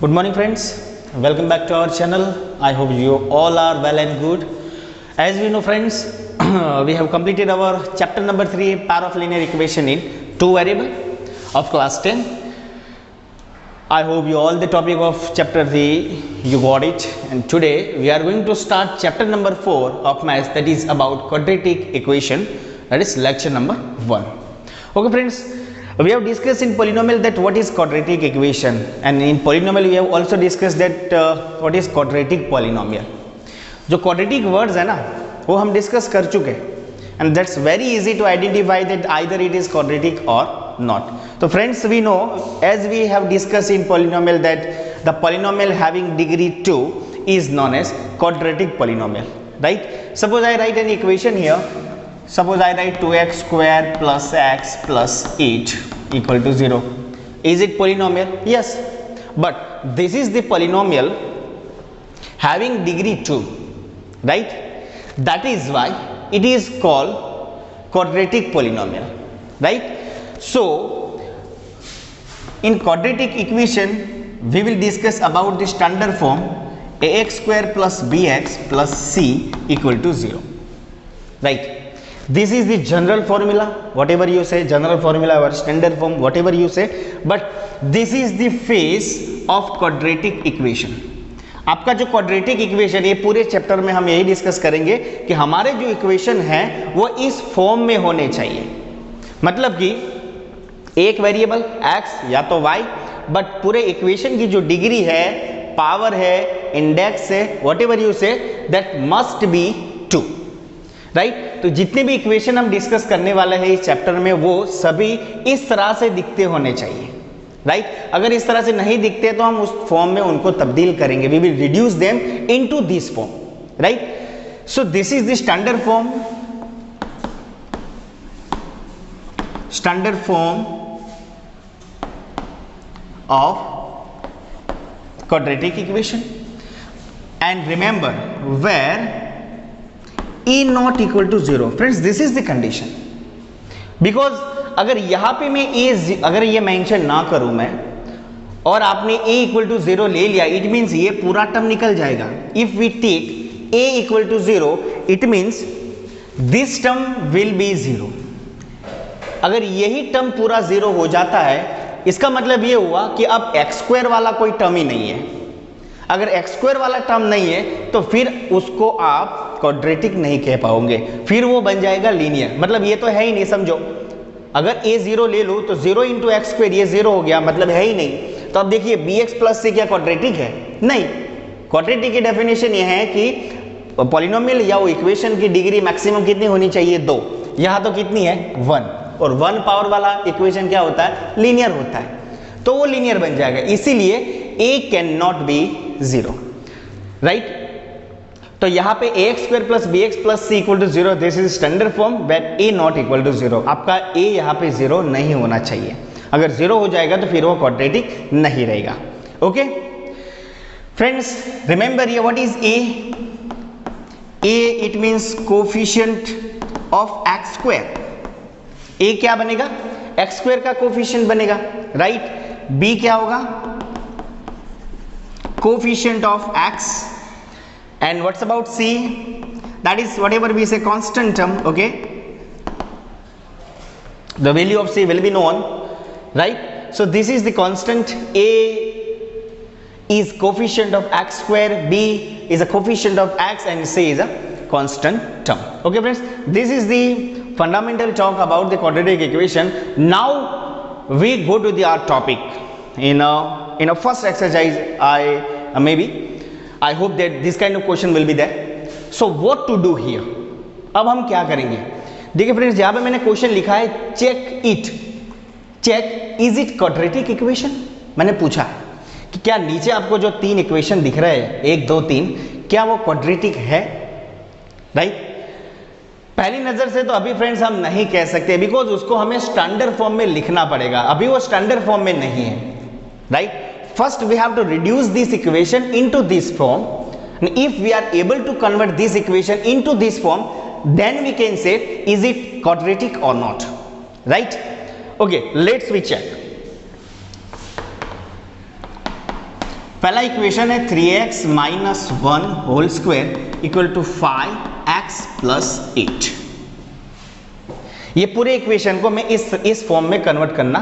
Good morning friends, welcome back to our channel. I hope you all are well and good. As we know friends, we have completed our chapter number 3 power of linear equation in 2 variable of class 10. I hope you all the topic of chapter 3 you got it, and today we are going to start chapter number 4 of maths, that is about quadratic equation, that is lecture number 1. Okay friends, we have discussed in polynomial that what is quadratic equation, and in polynomial we have also discussed that what is quadratic polynomial. जो quadratic words है ना वो हम discuss कर चुके, and that's very easy to identify that either it is quadratic or not. So friends, we know as we have discussed in polynomial that the polynomial having degree 2 is known as quadratic polynomial, right? Suppose I write an equation here. Suppose I write 2x square plus x plus 8 equal to 0. Is it polynomial? Yes, but this is the polynomial having degree 2, right? That is why it is called quadratic polynomial, right? So in quadratic equation we will discuss about the standard form ax square plus bx plus c equal to 0, right? This is the general formula, whatever you say, general formula or standard form, whatever you say, but this is the phase of quadratic equation. आपका जो quadratic equation, ये पूरे chapter में हम यही discuss करेंगे कि हमारे जो इक्वेशन है वो इस फॉर्म में होने चाहिए, मतलब कि एक वेरिएबल x या तो y, बट पूरे इक्वेशन की जो डिग्री है, पावर है, इंडेक्स है, whatever you say, that must be 2, right? तो जितने भी इक्वेशन हम डिस्कस करने वाले हैं इस चैप्टर में वो सभी इस तरह से दिखते होने चाहिए, राइट? अगर इस तरह से नहीं दिखते तो हम उस फॉर्म में उनको तब्दील करेंगे, we will reduce them into this form, right? So this is the standard form of quadratic equation, and remember where e not equal to 0, friends, this is the condition, because अगर यहाँ पे मैं अगर ये मेंशन ना करूँ मैं और आपने a equal to 0 ले लिया, it means ये पूरा टर्म निकल जाएगा. If we take a equal to 0, it means this term will be 0. अगर यही टर्म पूरा 0 हो जाता है, इसका मतलब ये हुआ कि अब x स्क्वायर वाला कोई टर्म ही नहीं है. अगर x स्क्वायर वाला टर्म नहीं है तो फिर उसको आप क्वाड्रेटिक नहीं कह पाओगे, फिर वो बन जाएगा लीनियर. मतलब ये तो है ही नहीं, समझो. अगर a 0 ले लो तो 0 इंटू एक्स स्क्वायर, ये 0 हो गया, मतलब है ही नहीं. तो अब देखिए bx प्लस से क्या क्वाड्रेटिक है? नहीं. क्वाड्रेटिक की डेफिनेशन ये है कि पॉलिनोमियल या वो इक्वेशन की डिग्री मैक्सिमम कितनी होनी चाहिए? 2. यहाँ तो कितनी है? 1. और 1 पावर वाला इक्वेशन क्या होता है? लीनियर होता है, तो वो लीनियर बन जाएगा. इसीलिए a can not be 0, right? तो यहाँ पे ax square plus bx plus c equal to 0, this is standard form where a not equal to 0. आपका a यहाँ पे 0 नहीं होना चाहिए. अगर 0 हो जाएगा तो फिर वो क्वाड्रेटिक नहीं रहेगा. ओके फ्रेंड्स, रिमेंबर ये what is a? It means coefficient of x square. a क्या बनेगा? x स्क्वायर का कोफिशिएंट बनेगा, राइट? b क्या होगा? Coefficient of x. And what's about c? That is whatever we say constant term, okay? The value of c will be known, right? So this is the constant. A is coefficient of x square, b is a coefficient of x, and c is a constant term. Okay friends, this is the fundamental talk about the quadratic equation. Now we go to our topic. In a first exercise, I hope that this kind of question will be there. So what to do here? अब हम क्या करेंगे? देखिए friends, यहाँ पे मैंने question लिखा है check is it quadratic equation. मैंने पूछा कि क्या नीचे आपको जो 3 इक्वेशन दिख रहे हैं 1 2 3, क्या वो क्वाड्रेटिक है, राइट? पहली नजर से तो अभी फ्रेंड्स हम नहीं कह सकते, बिकॉज उसको हमें स्टैंडर्ड फॉर्म में लिखना पड़ेगा. अभी वो स्टैंडर्ड फॉर्म में नहीं है, right? First we have to reduce this equation into this form, and if we are able to convert this equation into this form, then we can say is it quadratic or not, right? Okay, let's we check. पहला equation है 3x minus 1 whole square equal to 5x plus 8। ये पूरे equation को मैं इस form में convert करना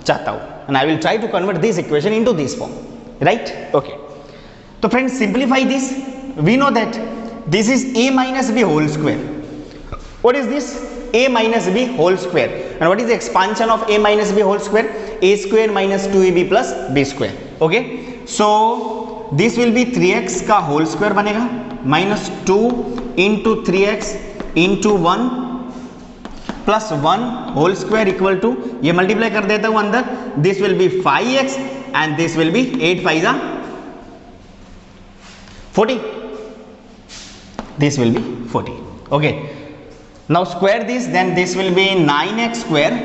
चाहता हूं and I will try to convert this equation into this form, right? Okay, तो friends simplify this. We know that this is a minus b whole square. What is this? a minus b whole square. And what is the expansion of a minus b whole square? a square minus 2ab plus b square. Okay, so this will be 3x का whole square बनेगा minus 2 into 3x into 1 plus 1 whole square equal to, ये multiply कर देता हूं अंदर, this will be 5x and this will be 8 5 40. This will be 40. Okay, now square this, then this will be 9x square,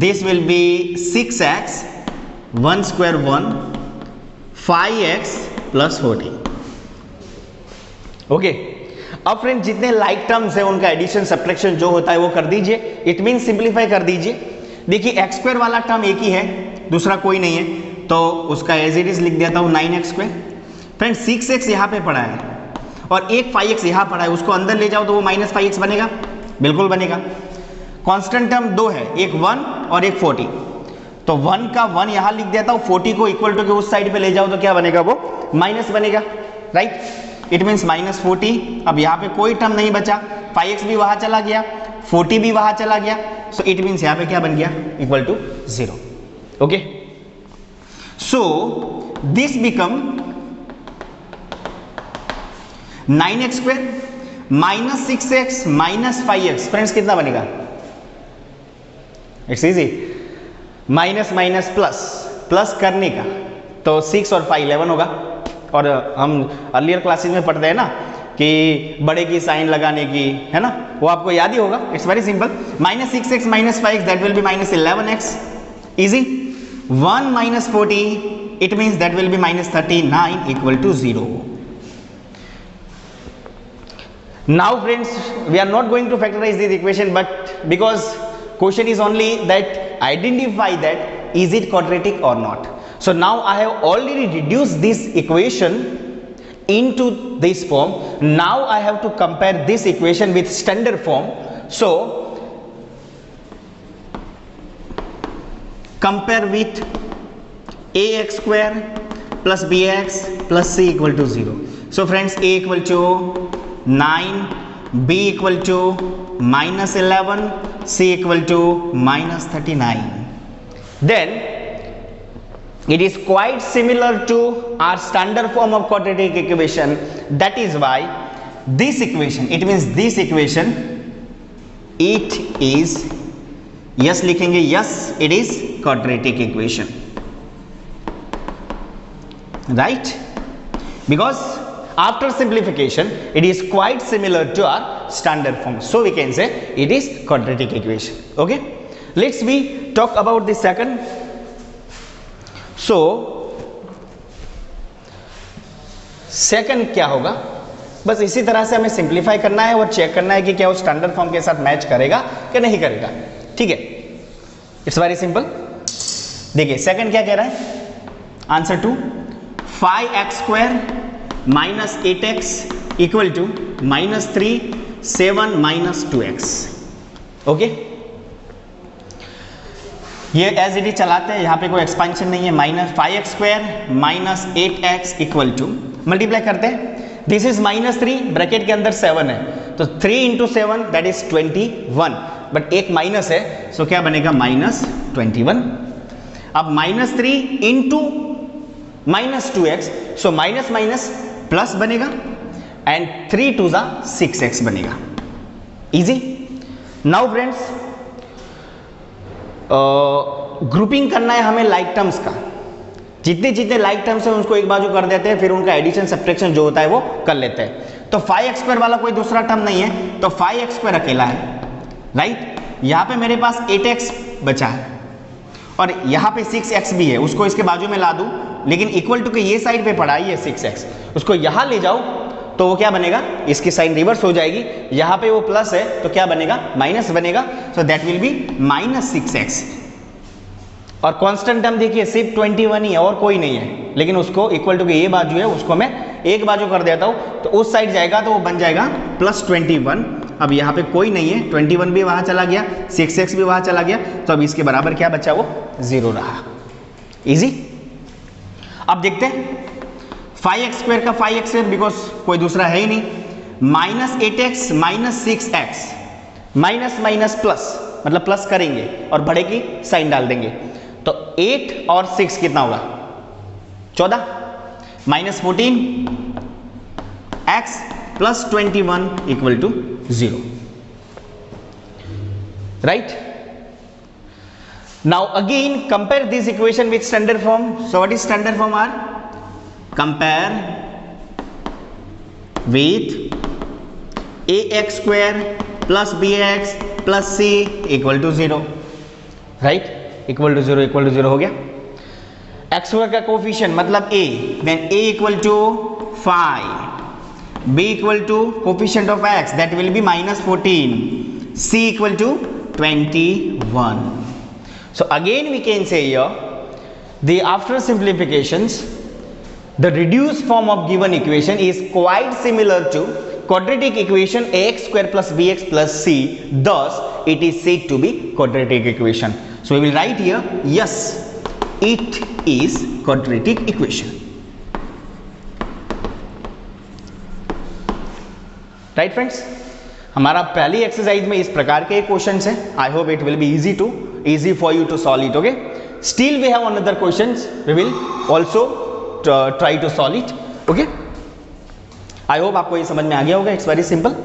this will be 6x, 1 square 1, 5x plus 40. Okay, अब friend जितने like terms है उनका addition subtraction जो होता है वो कर दीजिए, इट मीन सिंप्लीफाई कर दीजिए। देखिए एक्स स्क्वायर वाला टर्म एक ही है, दूसरा कोई नहीं है, तो उसका एज इट इज लिख देता हूं 9x स्क्वायर। फ्रेंड 6x यहाँ पे पड़ा है और एक 5x यहाँ पड़ा है, उसको अंदर ले जाओ तो वो माइनस 5x बनेगा, बिल्कुल बनेगा। कांस्टेंट टर्म दो है, एक 1 और एक 40, तो 1 का 1 यहाँ लिख देता हूँ, 40 को इक्वल टू के उस साइड पे ले जाओ तो क्या बनेगा, वो माइनस बनेगा, राइट? It means minus 40। अब यहाँ पे कोई टर्म नहीं बचा, 5x भी वहां चला गया, 40 भी वहां चला गया, सो इट मीन्स यहाँ पे क्या बन गया, equal to 0। Okay, so this become 9x square minus 6x minus 5x। Friends कितना बनेगा, it's easy, minus minus plus, plus करने का तो 6 और 5 11 होगा। और हम अर्लियर क्लासेस में पढ़ते हैं ना कि बड़े की साइन लगाने की, है ना, वो आपको याद ही होगा। It's very simple, minus 6x minus 5x that will be minus 11x, easy. 1 minus 40 it means that will be minus 39 equal to 0। Now friends, we are not going to factorize this equation, but because question is only that identify that is it quadratic or not. So now I have already reduced this equation into this form. Now I have to compare this equation with standard form. So compare with ax square plus bx plus c equal to 0. So friends, a equal to 9, b equal to minus 11, c equal to minus 39. Then it is quite similar to our standard form of quadratic equation. That is why this equation, it means this equation, it is, yes लिखेंगे, yes it is quadratic equation, right? Because after simplification it is quite similar to our standard form, so we can say it is quadratic equation. Okay, let's we talk about the second. So second क्या होगा, बस इसी तरह से हमें simplify करना है और चेक करना है कि क्या वो स्टैंडर्ड फॉर्म के साथ मैच करेगा कि नहीं करेगा, ठीक है? It's very simple. देखिए सेकंड क्या कह रहा है, answer to 5x square minus 8x equal to minus 3 7 minus 2x। Okay, ये एज इट इज चलाते हैं, यहाँ पे कोई एक्सपेंशन नहीं है। Minus 5x square minus 8x equal to, multiply करते हैं, दिस इज माइनस 3, ब्रैकेट के अंदर 7 है, तो 3 इंटू 7 दैट इज 21, बट एक माइनस है, सो क्या बनेगा, माइनस 21। अब minus 3 into minus 2x, so minus minus plus बनेगा एंड 3 टू 6x बनेगा, इजी। नाउ फ्रेंड्स ग्रुपिंग करना है हमें लाइक टर्म्स का, जितने जितने लाइक टर्म्स हैं उसको एक बाजू कर देते हैं, फिर उनका एडिशन सब्ट्रैक्शन जो होता है वो कर लेते हैं। तो 5x स्क्वायर वाला कोई दूसरा टर्म नहीं है, तो 5x स्क्वायर अकेला है, राइट? यहाँ पे मेरे पास 8x बचा है और यहाँ पे 6x भी है, उसको इसके बाजू में ला दूं, लेकिन इक्वल टू के ये साइड पे पड़ा है ये 6x, उसको यहाँ ले जाओ तो वो क्या बनेगा, इसकी साइन रिवर्स हो जाएगी, यहाँ पे वो प्लस है तो क्या बनेगा, माइनस बनेगा, so that will be minus 6x। और कांस्टेंट टर्म देखिए सिर्फ 21 ही है और कोई नहीं है, लेकिन उसको इक्वल टू की ये बाजू है उसको मैं एक बाजू कर देता हूँ तो उस साइड जाएगा तो वो बन जाएगा +21। अब यहाँ पे कोई नहीं है, 21 भी वहाँ चला गया, 6x भी वहाँ चला गया, तो अब इसके बराबर क्या बचा, वो 0 रहा। इजी। अब देखते हैं 5x² का 5x² बिकॉज कोई दूसरा है ही नहीं, -8x -6x, minus minus plus मतलब प्लस करेंगे और बड़े की साइन डाल देंगे, तो 8 और 6 कितना होगा 14, -14 x +21 = 0, right? Now again compare this equation with standard form. So what is standard form are? Compare with ax² + bx + c = 0, right? Equal to 0 हो गया। x² का कोफिशिएंट मतलब a, then a = 5, b = coefficient of x that will be -14, c = 21. So again we can say here the after simplifications the reduced form of given equation is quite similar to quadratic equation ax² + bx + c, thus it is said to be quadratic equation. So we will write here yes, it is quadratic equation, right friends? हमारा पहली exercise में इस प्रकार के questions हैं. I hope it will be easy for you to solve it. Okay, still we have another questions, we will also try to solve it. Okay, I hope आपको ये समझ में आ गया होगा. इट्स वेरी सिंपल,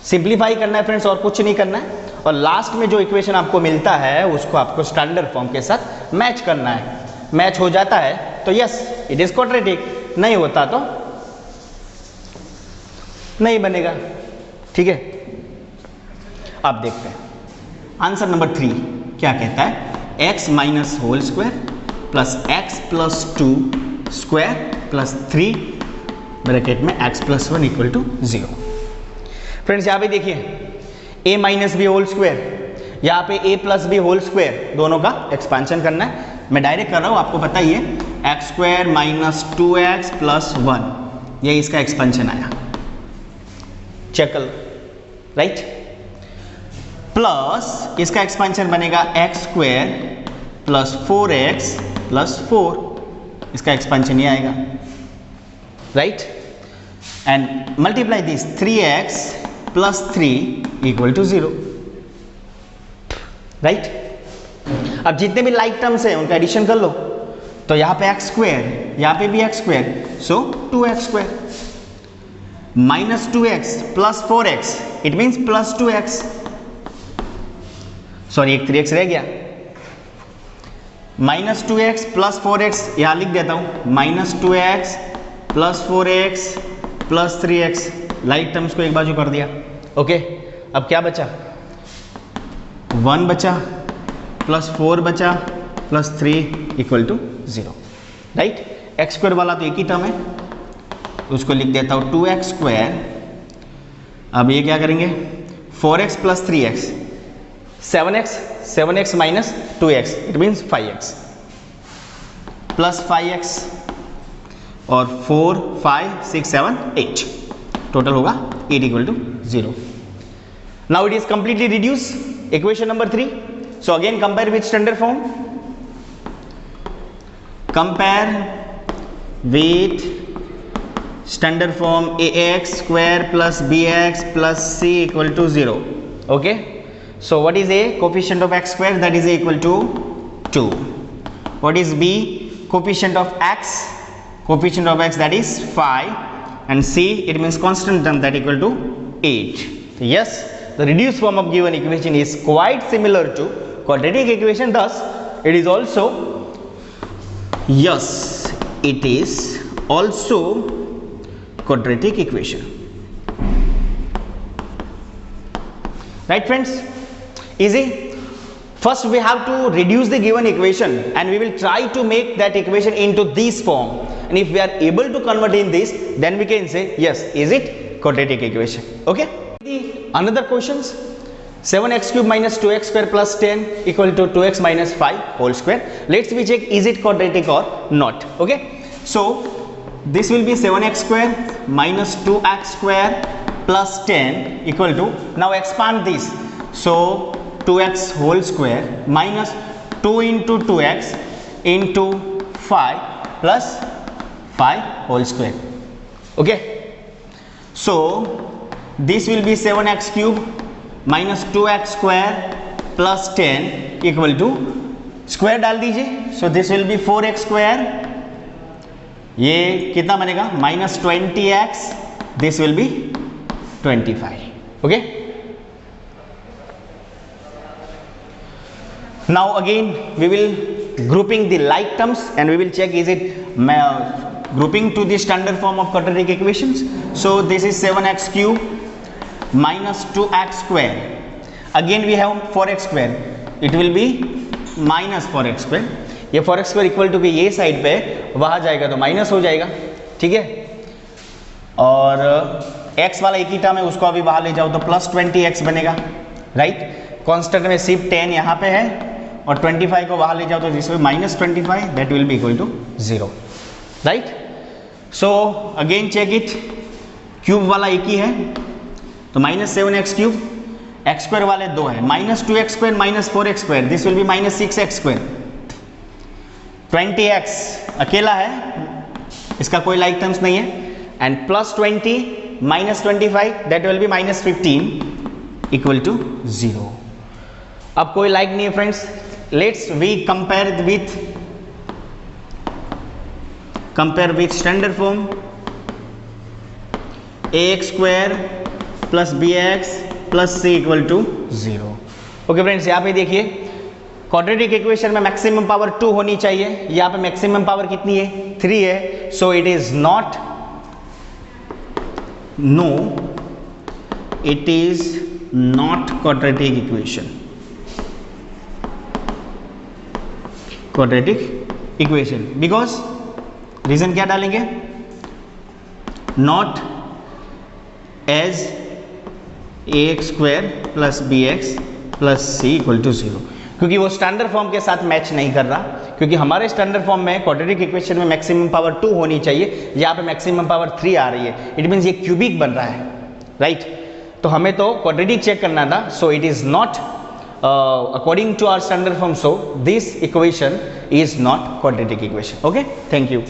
सिंप्लीफाई करना है friends और कुछ नहीं करना है, और लास्ट में जो इक्वेशन आपको मिलता है उसको आपको स्टैंडर्ड फॉर्म के साथ मैच करना है. मैच हो जाता है तो यस इट इज क्वाड्रेटिक, नहीं होता तो नहीं बनेगा. ठीक है, अब देखते हैं आंसर नंबर 3 क्या कहता है. x - whole square plus x + 2 square plus 3 bracket में x + 1 = 0. फ्रेंड्स यहाँ पे देखिए a - b होल स्क्वायर, यहाँ पे a + b होल स्क्वायर, दोनों का एक्सपांशन करना है. मैं डायरेक्ट कर रहा हूँ, आपको पता ही है x² - 2x + 1, ये इसका एक्सपांशन आया. चेक कर, राइट. प्लस इसका एक्सपांशन बनेगा x² + 4x + 4, इसका एक्सपांशन ये आएगा, right. And multiply this 3x + 3 = 0, right. अब जितने भी लाइक टर्म्स हैं उनका एडिशन कर लो, तो यहाँ पे x², यहाँ पे भी x², so 2x². -2x + 4x it means +2x. Sorry एक 3x रह गया. -2x + 4x यहाँ लिख देता हूँ, -2x + 4x + 3x, like terms को एक बाजू कर दिया. ओके, अब क्या बचा, 1 बचा प्लस 4 बचा प्लस 3 = 0, राइट. x² वाला तो एक ही टर्म है, उसको लिख देता हूँ 2x². अब ये क्या करेंगे, 4x + 3x, 7x - 2x it means 5x plus 5x और 4 5 6 7 8, टोटल होगा 8 = 0. Now it is completely reduce equation number 3. So again compare with standard form, compare with standard form ax² + bx + c = 0. Okay, so what is a, coefficient of x², that is equal to 2. What is b, coefficient of x, that is 5, and c it means constant term, that equal to 8. So yes, the reduced form of given equation is quite similar to quadratic equation, thus it is also, yes it is also quadratic equation, right friends. Easy. First we have to reduce the given equation and we will try to make that equation into this form, and if we are able to convert in this, then we can say yes, is it quadratic equation. Okay, another questions, 7x cube minus 2x square plus 10 equal to 2x minus 5 whole square. Let's we check is it quadratic or not. Okay, so this will be 7x square minus 2x square plus 10 equal to, now expand this, so 2x whole square minus 2 into 2x into 5 plus 5 whole square. Okay, so this will be 7x cube minus 2x square plus 10 equal to, square डाल दीजिए, so this will B 4x square, ये कितना बनेगा minus 20x, this will B 25. Okay, now again we will grouping the like terms and we will check is it grouping to the standard form of quadratic equations. So this is 7x cube minus 2x square, again we have 4x square, it will be minus 4x square, ये 4x square equal to भी ये side पे वहाँ जाएगा तो minus हो जाएगा. ठीक है, और x वाला एक ही टर्म है उसको अभी बाहर ले जाओ तो प्लस 20x बनेगा. राइट, कांस्टेंट में सिर्फ 10 यहाँ पे है और 25 को बाहर ले जाओ तो जिसमें minus 25 that will be equal to 0. Right, so again check it, cube वाला एक ही है तो minus 7x cube, x square वाले दो है, minus 2x square minus 4x square, this will be minus 6x square. 20x अकेला है, इसका कोई लाइक टर्म्स नहीं है, and plus 20 minus 25 that will be minus 15 equal to 0. अब कोई लाइक नहीं है friends, let's we compare with standard form ax square plus bx plus c equal to 0. Okay friends, यहाँ पे देखिए क्वाड्रेटिक इक्वेशन में मैक्सिमम पावर 2 होनी चाहिए, यहाँ पे मैक्सिमम पावर कितनी है 3 है, so it is not, no it is not quadratic equation. Quadratic equation because reason क्या डालेंगे, not as ax square plus bx plus c equal to 0, क्योंकि वो स्टैंडर्ड फॉर्म के साथ मैच नहीं कर रहा, क्योंकि हमारे स्टैंडर्ड फॉर्म में क्वाड्रेटिक इक्वेशन में मैक्सिमम पावर 2 होनी चाहिए, यहाँ पे मैक्सिमम पावर 3 आ रही है, इट मीन्स ये क्यूबिक बन रहा है. राइट, तो हमें तो क्वाड्रेटिक चेक करना था, so it is not according to our standard form, so this equation is not quadratic equation. Okay, thank you.